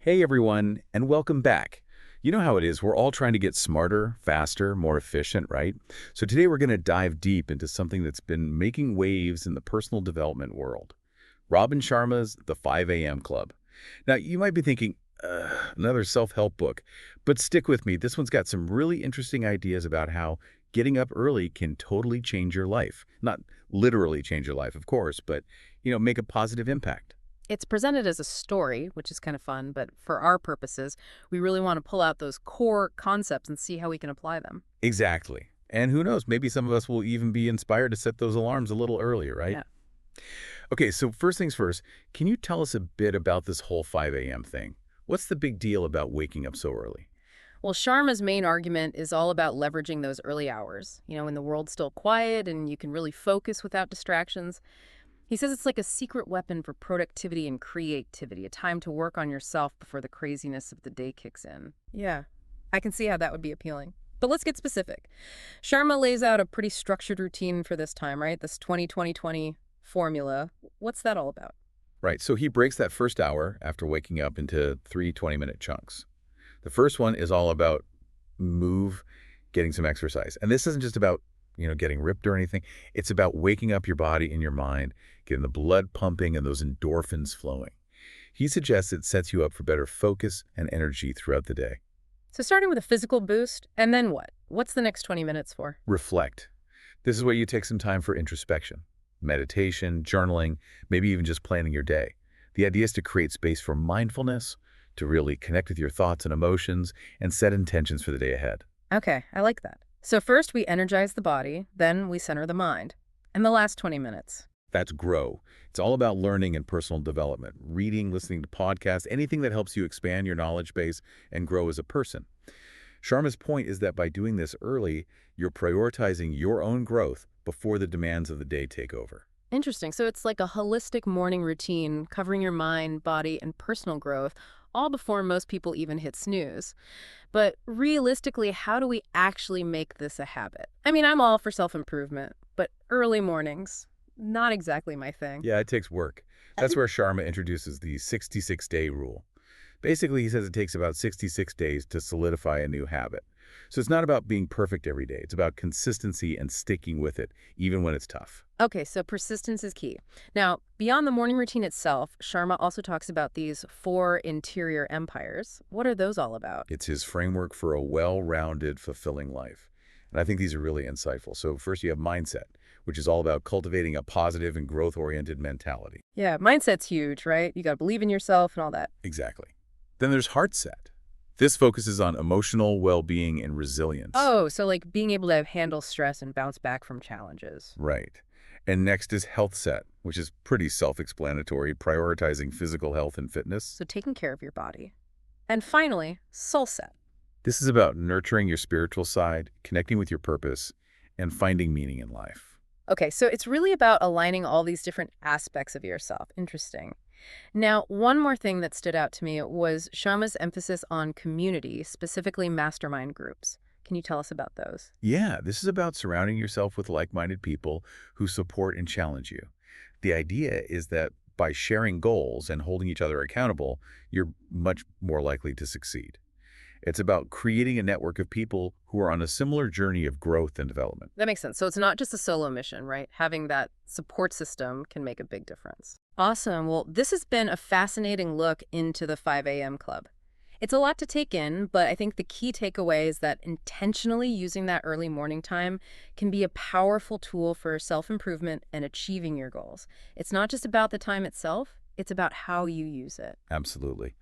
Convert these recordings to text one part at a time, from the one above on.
Hey everyone, and welcome back. You know how it is, we're all trying to get smarter, faster, more efficient, right? So today we're going to dive deep into something that's been making waves in the personal development world. Robin Sharma's The 5 a.m. Club. Now, you might be thinking, another self-help book, but stick with me. This one's got some really interesting ideas about how getting up early can totally change your life. Not literally change your life, of course, but, make a positive impact. It's presented as a story, which is kind of fun, but for our purposes, we really want to pull out those core concepts and see how we can apply them. Exactly. And who knows, maybe some of us will even be inspired to set those alarms a little earlier, right? Yeah. Okay, so first things first, can you tell us a bit about this whole 5 a.m. thing? What's the big deal about waking up so early? Well, Sharma's main argument is all about leveraging those early hours, when the world's still quiet and you can really focus without distractions. He says it's like a secret weapon for productivity and creativity, a time to work on yourself before the craziness of the day kicks in. Yeah, I can see how that would be appealing. But let's get specific. Sharma lays out a pretty structured routine for this time, right? This 20-20-20 formula. What's that all about? Right, so he breaks that first hour after waking up into three 20-minute chunks. The first one is all about move, getting some exercise. And this isn't just about, getting ripped or anything. It's about waking up your body and your mind, getting the blood pumping and those endorphins flowing. He suggests it sets you up for better focus and energy throughout the day. So starting with a physical boost, and then what? What's the next 20 minutes for? Reflect. This is where you take some time for introspection, meditation, journaling, maybe even just planning your day. The idea is to create space for mindfulness, to really connect with your thoughts and emotions, and set intentions for the day ahead. Okay, I like that. So first we energize the body, then we center the mind. And the last 20 minutes. That's grow. It's all about learning and personal development, reading, listening to podcasts, anything that helps you expand your knowledge base and grow as a person. Sharma's point is that by doing this early, you're prioritizing your own growth before the demands of the day take over. Interesting. So it's like a holistic morning routine covering your mind, body, and personal growth, all before most people even hit snooze. But realistically, how do we actually make this a habit? I mean, I'm all for self-improvement, but early mornings, not exactly my thing. Yeah, it takes work. That's where Sharma introduces the 66-day rule. Basically, he says it takes about 66 days to solidify a new habit. So it's not about being perfect every day. It's about consistency and sticking with it, even when it's tough. Okay, so persistence is key. Now, beyond the morning routine itself, Sharma also talks about these four interior empires. What are those all about? It's his framework for a well-rounded, fulfilling life. And I think these are really insightful. So first you have mindset, which is all about cultivating a positive and growth-oriented mentality. Yeah, mindset's huge, right? You got to believe in yourself and all that. Exactly. Then there's heart set. This focuses on emotional well-being and resilience. Oh, so like being able to handle stress and bounce back from challenges. Right. And next is health set, which is pretty self-explanatory, prioritizing physical health and fitness. So taking care of your body. And finally, soul set. This is about nurturing your spiritual side, connecting with your purpose, and finding meaning in life. Okay, so it's really about aligning all these different aspects of yourself. Interesting. Now, one more thing that stood out to me was Sharma's emphasis on community, specifically mastermind groups. Can you tell us about those? Yeah, this is about surrounding yourself with like-minded people who support and challenge you. The idea is that by sharing goals and holding each other accountable, you're much more likely to succeed. It's about creating a network of people who are on a similar journey of growth and development. That makes sense. So it's not just a solo mission, right? Having that support system can make a big difference. Awesome. Well, this has been a fascinating look into the 5 a.m. Club. It's a lot to take in, but I think the key takeaway is that intentionally using that early morning time can be a powerful tool for self-improvement and achieving your goals. It's not just about the time itself, it's about how you use it. Absolutely.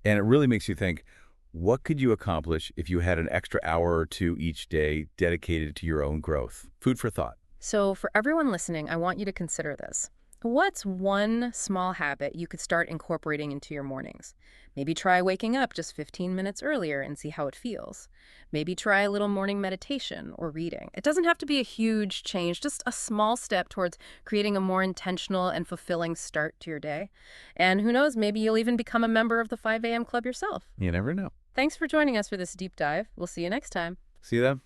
And it really makes you think, what could you accomplish if you had an extra hour or two each day dedicated to your own growth? Food for thought. So for everyone listening, I want you to consider this. What's one small habit you could start incorporating into your mornings? Maybe try waking up just 15 minutes earlier and see how it feels. Maybe try a little morning meditation or reading. It doesn't have to be a huge change, just a small step towards creating a more intentional and fulfilling start to your day. And who knows, maybe you'll even become a member of the 5 a.m. Club yourself. You never know. Thanks for joining us for this deep dive. We'll see you next time. See you then.